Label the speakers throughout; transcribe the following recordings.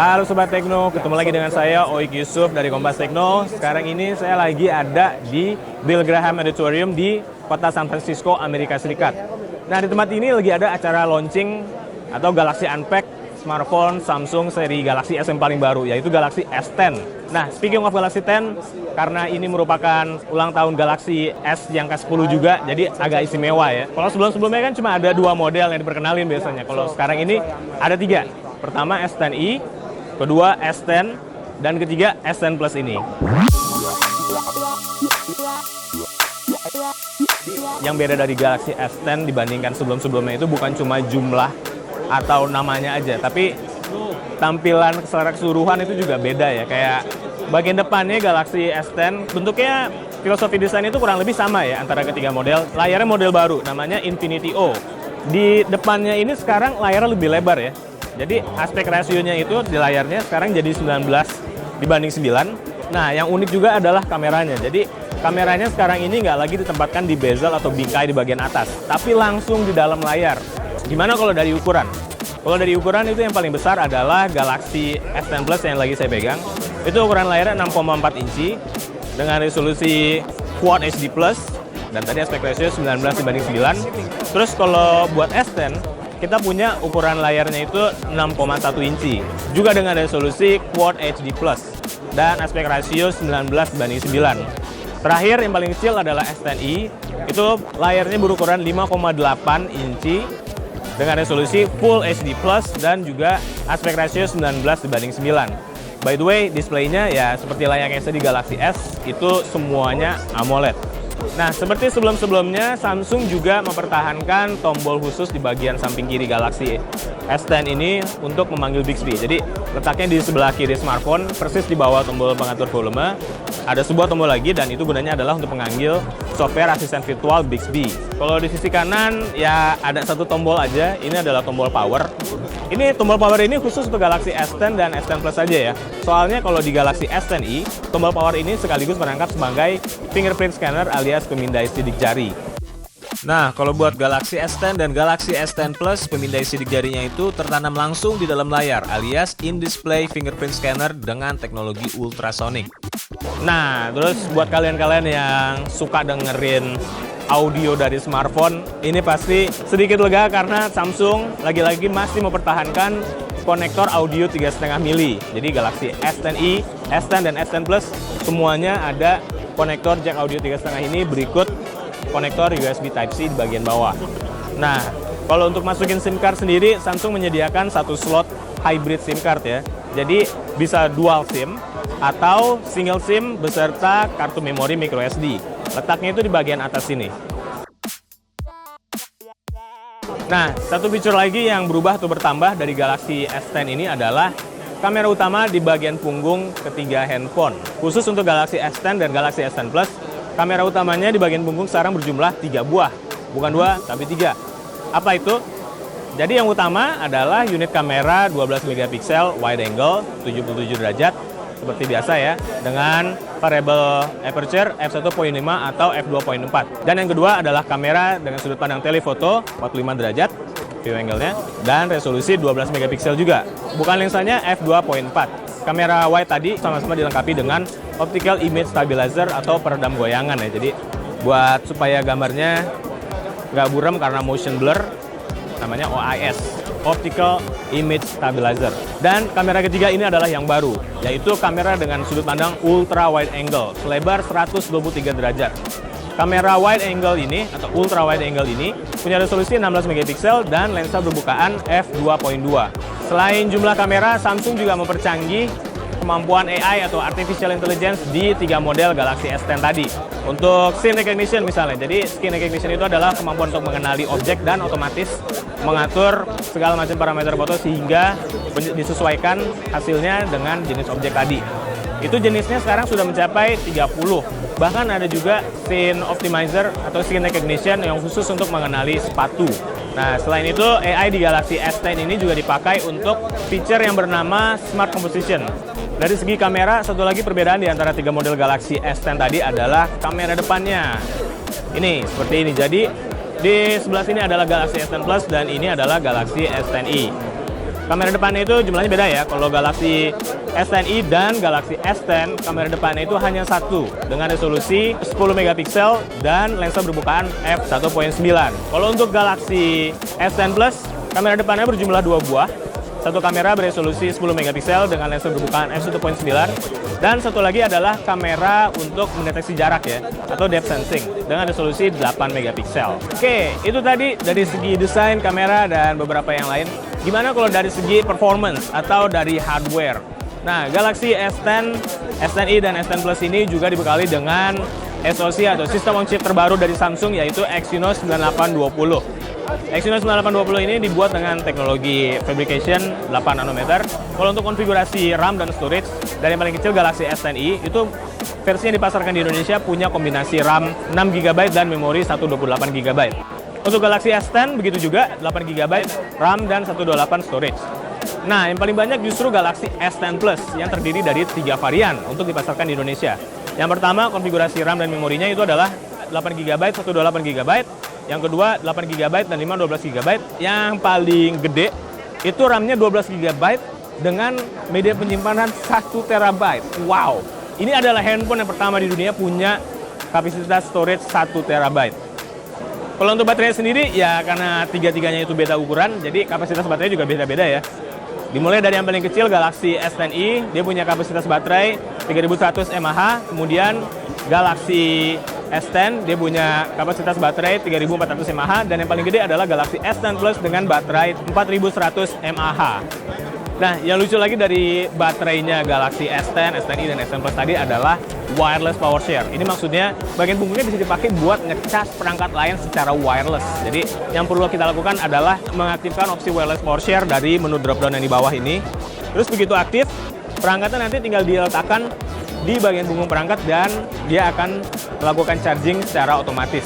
Speaker 1: Halo Sobat Tekno, ketemu lagi dengan saya Oik Yusuf dari Kompas Tekno. Sekarang ini saya lagi ada di Bill Graham Auditorium di kota San Francisco, Amerika Serikat. Nah, di tempat ini lagi ada acara launching atau Galaxy Unpack smartphone Samsung seri Galaxy S yang paling baru, yaitu Galaxy S10. Nah, speaking of Galaxy 10, karena ini merupakan ulang tahun Galaxy S yang ke-10 juga, jadi agak istimewa ya. Kalau sebelum-sebelumnya kan cuma ada 2 model yang diperkenalin biasanya. Kalau sekarang ini ada 3. Pertama S10i, kedua S10, dan ketiga S10 Plus ini. Yang beda dari Galaxy S10 dibandingkan sebelum-sebelumnya itu bukan cuma jumlah atau namanya aja, tapi tampilan secara keseluruhan itu juga beda ya. Kayak bagian depannya Galaxy S10 bentuknya, filosofi desain itu kurang lebih sama ya antara ketiga model. Layarnya model baru, namanya Infinity O. Di depannya ini sekarang layarnya lebih lebar ya. Jadi aspek rasionya itu di layarnya sekarang jadi 19 dibanding 9. Nah, yang unik juga adalah kameranya. Jadi kameranya sekarang ini nggak lagi ditempatkan di bezel atau bingkai di bagian atas, tapi langsung di dalam layar. Gimana kalau dari ukuran? Kalau dari ukuran itu yang paling besar adalah Galaxy S10 Plus yang lagi saya pegang. Itu ukuran layarnya 6,4 inci dengan resolusi Quad HD+, dan tadi aspek ratio 19 dibanding 9. Terus kalau buat S10, kita punya ukuran layarnya itu 6,1 inci, juga dengan resolusi Quad HD+, dan aspek rasio 19 banding 9. Terakhir, yang paling kecil adalah S10i, itu layarnya berukuran 5,8 inci, dengan resolusi Full HD+, dan juga aspek rasio 19 dibanding 9. By the way, displaynya ya seperti layaknya di Galaxy S, itu semuanya AMOLED. Nah, seperti sebelum-sebelumnya, Samsung juga mempertahankan tombol khusus di bagian samping kiri Galaxy S10 ini untuk memanggil Bixby. Jadi, letaknya di sebelah kiri smartphone, persis di bawah tombol pengatur volume. Ada sebuah tombol lagi, dan itu gunanya adalah untuk memanggil software asisten virtual Bixby. Kalau di sisi kanan, ya ada satu tombol aja. Ini adalah tombol power. Ini tombol power ini khusus untuk Galaxy S10 dan S10 Plus saja ya. Soalnya kalau di Galaxy S10i, tombol power ini sekaligus merangkap sebagai fingerprint scanner alias pemindai sidik jari. Nah, kalau buat Galaxy S10 dan Galaxy S10 Plus, pemindai sidik jarinya itu tertanam langsung di dalam layar alias in-display fingerprint scanner dengan teknologi ultrasonic. Nah, terus buat kalian-kalian yang suka dengerin audio dari smartphone, ini pasti sedikit lega karena Samsung lagi-lagi masih mempertahankan konektor audio 3,5 mili. Jadi Galaxy S10i, S10 dan S10 Plus semuanya ada konektor jack audio 3,5 ini, berikut konektor USB Type-C di bagian bawah. Nah, kalau untuk masukin SIM card sendiri, Samsung menyediakan satu slot hybrid SIM card ya. Jadi bisa dual SIM atau single SIM beserta kartu memori microSD. Letaknya itu di bagian atas sini. Nah, satu fitur lagi yang berubah atau bertambah dari Galaxy S10 ini adalah kamera utama di bagian punggung ketiga handphone. Khusus untuk Galaxy S10 dan Galaxy S10 Plus, kamera utamanya di bagian punggung sekarang berjumlah 3 buah. Bukan 2, tapi 3. Apa itu? Jadi yang utama adalah unit kamera 12 megapiksel wide angle 77 derajat seperti biasa ya, dengan variable aperture f1.5 atau f2.4. Dan yang kedua adalah kamera dengan sudut pandang telefoto 45 derajat view angle-nya dan resolusi 12 megapiksel juga. Bukan lensanya f2.4. Kamera wide tadi sama-sama dilengkapi dengan optical image stabilizer atau peredam goyangan ya. Jadi buat supaya gambarnya nggak buram karena motion blur, namanya OIS, Optical Image Stabilizer. Dan kamera ketiga ini adalah yang baru, yaitu kamera dengan sudut pandang ultra wide angle selebar 123 derajat. Kamera wide angle ini atau ultra wide angle ini punya resolusi 16 megapiksel dan lensa berbukaan f2.2. Selain jumlah kamera, Samsung juga mempercanggih kemampuan AI atau Artificial Intelligence di 3 model Galaxy S10 tadi. Untuk scene recognition misalnya, jadi scene recognition itu adalah kemampuan untuk mengenali objek dan otomatis mengatur segala macam parameter foto sehingga disesuaikan hasilnya dengan jenis objek tadi. Itu jenisnya sekarang sudah mencapai 30. Bahkan ada juga scene optimizer atau scene recognition yang khusus untuk mengenali sepatu. Nah, selain itu AI di Galaxy S10 ini juga dipakai untuk feature yang bernama Smart Composition. Dari segi kamera, satu lagi perbedaan di antara 3 model Galaxy S10 tadi adalah kamera depannya. Ini, seperti ini. Jadi, di sebelah sini adalah Galaxy S10 Plus dan ini adalah Galaxy S10i. Kamera depannya itu jumlahnya beda ya. Kalau Galaxy S10i dan Galaxy S10, kamera depannya itu hanya satu dengan resolusi 10 megapiksel dan lensa berbukaan f1.9. Kalau untuk Galaxy S10 Plus, kamera depannya berjumlah 2 buah. Satu kamera beresolusi 10 megapiksel dengan lensa berbukaan f1.9 dan satu lagi adalah kamera untuk mendeteksi jarak ya atau depth sensing dengan resolusi 8 megapiksel. Oke, itu tadi dari segi desain kamera dan beberapa yang lain. Gimana kalau dari segi performance atau dari hardware? Nah, Galaxy S10, S10i dan S10 Plus ini juga dibekali dengan SoC atau sistem on chip terbaru dari Samsung yaitu Exynos 9820. Exynos 9820 ini dibuat dengan teknologi fabrication 8 nanometer. Kalau untuk konfigurasi RAM dan storage, dari yang paling kecil Galaxy S10i itu versi yang dipasarkan di Indonesia punya kombinasi RAM 6 GB dan memori 128 GB. Untuk Galaxy S10 begitu juga 8 GB RAM dan 128 storage. Nah, yang paling banyak justru Galaxy S10 Plus yang terdiri dari 3 varian untuk dipasarkan di Indonesia. Yang pertama, konfigurasi RAM dan memorinya itu adalah 8 GB, 128 GB. Yang kedua, 8 GB dan 512 GB. Yang paling gede itu RAM-nya 12 GB dengan media penyimpanan 1 TB. Wow, ini adalah handphone yang pertama di dunia punya kapasitas storage 1 TB. Kalau untuk baterainya sendiri, ya karena tiga-tiganya itu beda ukuran, jadi kapasitas baterai juga beda-beda ya. Dimulai dari yang paling kecil, Galaxy S10i, dia punya kapasitas baterai 3100 mAh, kemudian Galaxy S10, dia punya kapasitas baterai 3400 mAh, dan yang paling gede adalah Galaxy S10 Plus dengan baterai 4100 mAh. Nah, yang lucu lagi dari baterainya Galaxy S10, S10i, dan S10 Plus tadi adalah wireless power share. Ini maksudnya bagian punggungnya bisa dipakai buat ngecas perangkat lain secara wireless. Jadi yang perlu kita lakukan adalah mengaktifkan opsi wireless power share dari menu drop-down yang di bawah ini. Terus begitu aktif, perangkatnya nanti tinggal diletakkan di bagian punggung perangkat dan dia akan melakukan charging secara otomatis.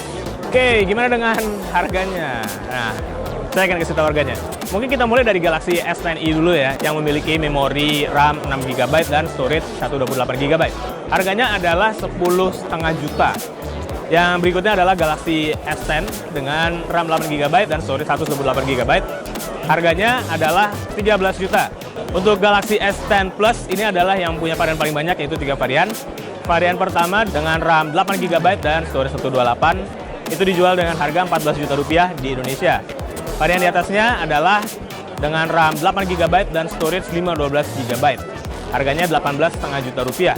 Speaker 1: Oke, gimana dengan harganya? Nah, saya akan kasih tahu harganya. Mungkin kita mulai dari Galaxy S10i dulu ya, yang memiliki memori RAM 6 GB dan storage 128 GB. Harganya adalah 10,5 juta. Yang berikutnya adalah Galaxy S10 dengan RAM 8 GB dan storage 128 GB. Harganya adalah 13 juta. Untuk Galaxy S10 Plus ini adalah yang punya varian paling banyak, yaitu 3 varian. Varian pertama dengan RAM 8 GB dan storage 128 itu dijual dengan harga 14 juta rupiah di Indonesia. Varian di atasnya adalah dengan RAM 8 GB dan storage 512 GB. Harganya 18,5 juta rupiah.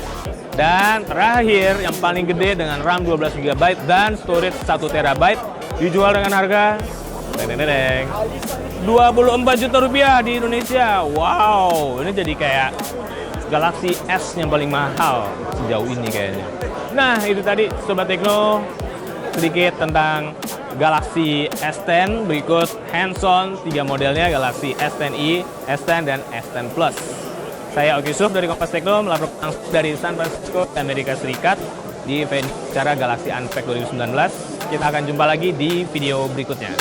Speaker 1: Dan terakhir yang paling gede dengan RAM 12 GB dan storage 1 TB dijual dengan harga 24 juta rupiah di Indonesia. Wow, ini jadi kayak Galaxy S yang paling mahal sejauh ini kayaknya. Nah, itu tadi Sobat Tekno sedikit tentang Galaxy S10. Berikut hands-on 3 modelnya, Galaxy S10i, S10, dan S10 Plus. Saya Oki Yusuf dari Kompas Tekno melaporkan langsung dari San Francisco, Amerika Serikat di event acara Galaxy Unpacked 2019. Kita akan jumpa lagi di video berikutnya.